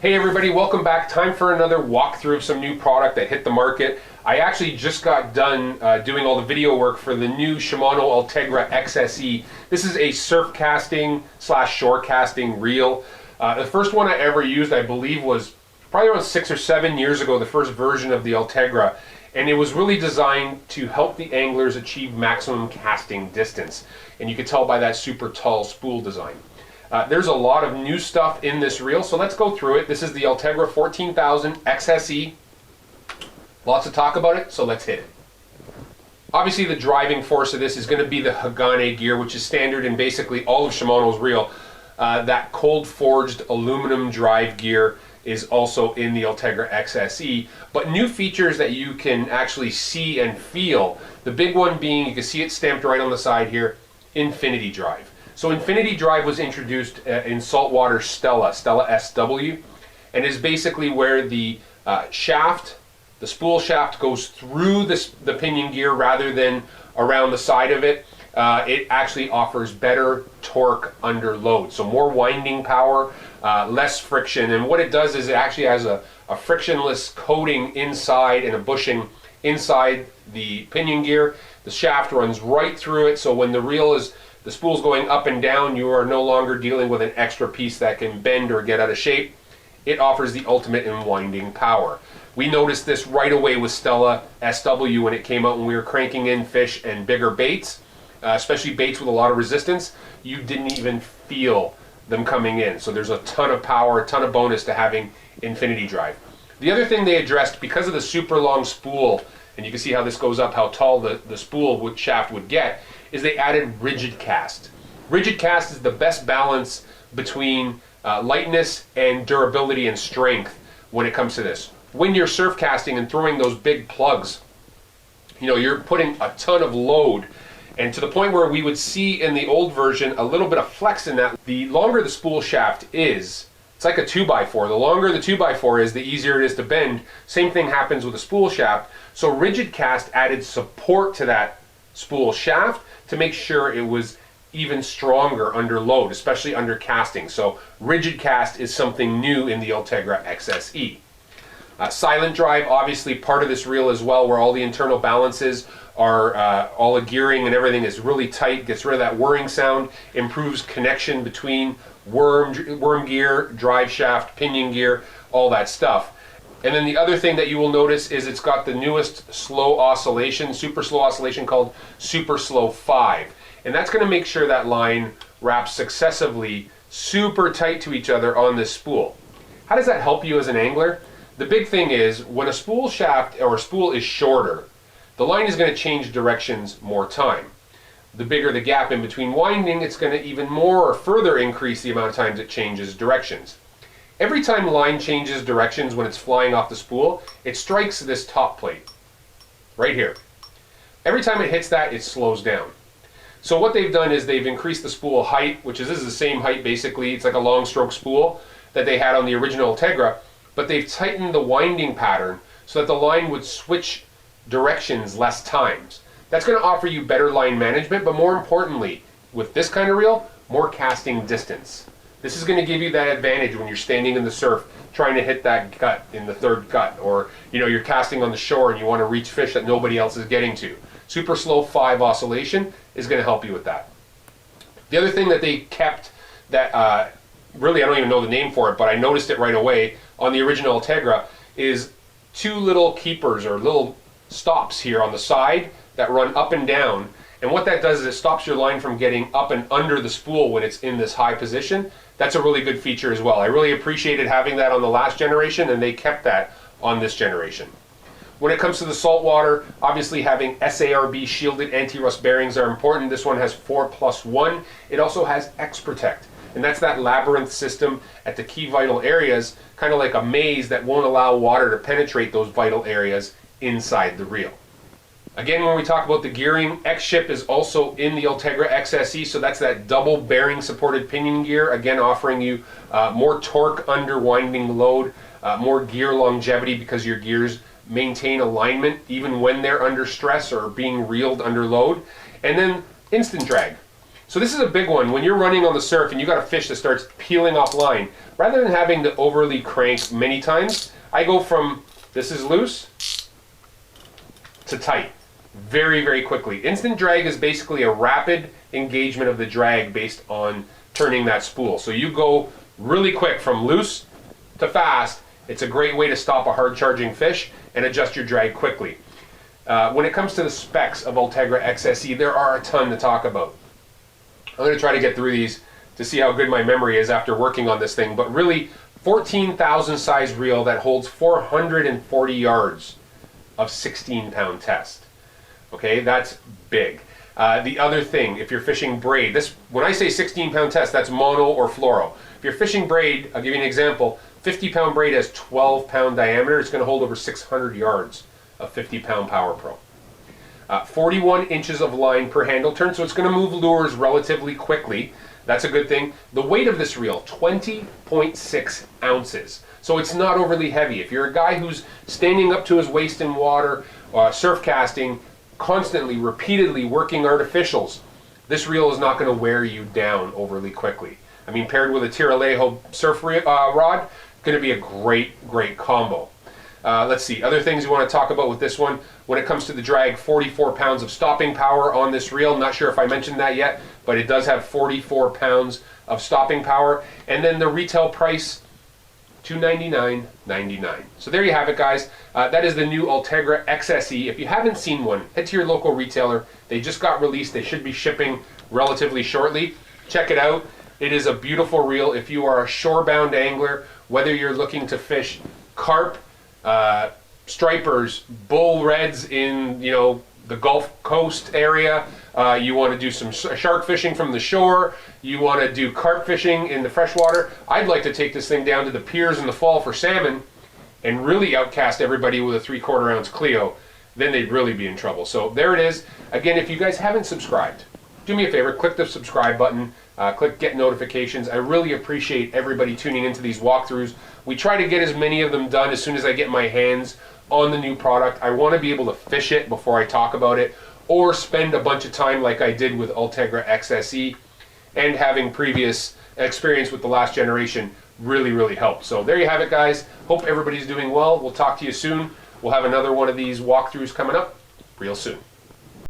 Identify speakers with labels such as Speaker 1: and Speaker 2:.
Speaker 1: Hey everybody, welcome back. Time for another walkthrough of some new product that hit the market. I actually just got done doing all the video work for the new Shimano Ultegra XSE. This is a surf casting / shore casting reel. The first one I ever used, I believe, was probably around 6 or 7 years ago, the first version of the Ultegra. And it was really designed to help the anglers achieve maximum casting distance. And you could tell by that super tall spool design. There's a lot of new stuff in this reel, so let's go through it. This is the Ultegra 14,000 XSE. Lots to talk about it, so let's hit it. Obviously the driving force of this is going to be the Hagane gear, which is standard in basically all of Shimano's reel. That cold forged aluminum drive gear is also in the Ultegra XSE, but new features that you can actually see and feel. The big one being, you can see it stamped right on the side here, Infinity Drive. So Infinity Drive was introduced in saltwater Stella SW, and is basically where the shaft, the spool shaft, goes through the pinion gear rather than around the side of it. It actually offers better torque under load, so more winding power, less friction. And what it does is it actually has a frictionless coating inside and a bushing inside the pinion gear. The shaft runs right through it, so when the spool's going up and down, you are no longer dealing with an extra piece that can bend or get out of shape. It offers the ultimate in winding power. We noticed this right away with Stella SW when it came out, when we were cranking in fish and bigger baits, especially baits with a lot of resistance. You didn't even feel them coming in. So there's a ton of power, a ton of bonus to having Infinity Drive. The other thing they addressed, because of the super long spool, and you can see how this goes up, how tall the spool shaft would get, is they added rigid cast. Rigid cast is the best balance between lightness and durability and strength when it comes to this. When you're surf casting and throwing those big plugs, you know, you're putting a ton of load, and to the point where we would see in the old version a little bit of flex in that. The longer the spool shaft is, it's like a 2x4. The longer the 2x4 is, the easier it is to bend. Same thing happens with a spool shaft. So rigid cast added support to that spool shaft to make sure it was even stronger under load, especially under casting. So rigid cast is something new in the Ultegra XSE. Silent drive, obviously part of this reel as well, where all the internal balances are, all the gearing and everything is really tight, gets rid of that whirring sound, improves connection between worm gear, drive shaft, pinion gear, all that stuff. And then the other thing that you will notice is it's got the newest slow oscillation, super slow oscillation, called Super Slow 5. And that's going to make sure that line wraps successively super tight to each other on this spool. How does that help you as an angler? The big thing is, when a spool shaft or a spool is shorter, the line is going to change directions more time. The bigger the gap in between winding, it's going to even more or further increase the amount of times it changes directions. Every time line changes directions when it's flying off the spool, it strikes this top plate, right here. Every time it hits that, it slows down. So what they've done is they've increased the spool height, which is, this is the same height basically, it's like a long stroke spool that they had on the original Ultegra, but they've tightened the winding pattern so that the line would switch directions less times. That's going to offer you better line management, but more importantly, with this kind of reel, more casting distance. This is going to give you that advantage when you're standing in the surf trying to hit that gut in the third gut, or you're casting on the shore and you want to reach fish that nobody else is getting to. Super Slow 5 oscillation is going to help you with that. The other thing that they kept that really I don't even know the name for it, but I noticed it right away on the original Ultegra, is two little keepers or little stops here on the side that run up and down. And what that does is it stops your line from getting up and under the spool when it's in this high position. That's a really good feature as well. I really appreciated having that on the last generation, and they kept that on this generation. When it comes to the saltwater, obviously having SARB shielded anti-rust bearings are important. This one has 4+1. It also has X-Protect, and that's that labyrinth system at the key vital areas, kind of like a maze that won't allow water to penetrate those vital areas inside the reel. Again, when we talk about the gearing, X-Ship is also in the Ultegra XSE, so that's that double bearing supported pinion gear, again offering you more torque under winding load, more gear longevity because your gears maintain alignment even when they're under stress or being reeled under load, and then instant drag. So this is a big one. When you're running on the surf and you got a fish that starts peeling off line, rather than having to overly crank many times, I go from this is loose to tight very, very quickly. Instant drag is basically a rapid engagement of the drag based on turning that spool. So you go really quick from loose to fast. It's a great way to stop a hard charging fish and adjust your drag quickly. When it comes to the specs of Ultegra XSE, there are a ton to talk about. I'm going to try to get through these to see how good my memory is after working on this thing, but really 14,000 size reel that holds 440 yards of 16-pound test. Okay, that's big. The other thing, if you're fishing braid, when I say 16-pound test, that's mono or fluoro. If you're fishing braid, I'll give you an example. 50-pound braid has 12-pound diameter. It's going to hold over 600 yards of 50-pound Power Pro. 41 inches of line per handle turn, so it's going to move lures relatively quickly. That's a good thing. The weight of this reel, 20.6 ounces. So it's not overly heavy. If you're a guy who's standing up to his waist in water, surf casting, constantly, repeatedly working artificials, this reel is not going to wear you down overly quickly. I mean, paired with a Tiralejo surf rod, going to be a great combo. Let's see, other things you want to talk about with this one. When it comes to the drag, 44 pounds of stopping power on this reel. Not sure if I mentioned that yet, but it does have 44 pounds of stopping power. And then the retail price, $299.99. So there you have it, guys. That is the new Ultegra XSE. If you haven't seen one, head to your local retailer. They just got released. They should be shipping relatively shortly. Check it out. It is a beautiful reel. If you are a shore-bound angler, whether you're looking to fish carp, stripers, bull reds in the Gulf Coast area, you want to do some shark fishing from the shore, you want to do carp fishing in the freshwater. I'd like to take this thing down to the piers in the fall for salmon and really outcast everybody with a 3/4 ounce Clio. Then they'd really be in trouble. So there it is. Again, if you guys haven't subscribed, do me a favor, click the subscribe button, click get notifications. I really appreciate everybody tuning into these walkthroughs. We try to get as many of them done as soon as I get my hands on the new product. I want to be able to fish it before I talk about it, or spend a bunch of time like I did with Ultegra XSE, and having previous experience with the last generation really helped. So there you have it, guys. Hope everybody's doing well. We'll talk to you soon. We'll have another one of these walkthroughs coming up real soon.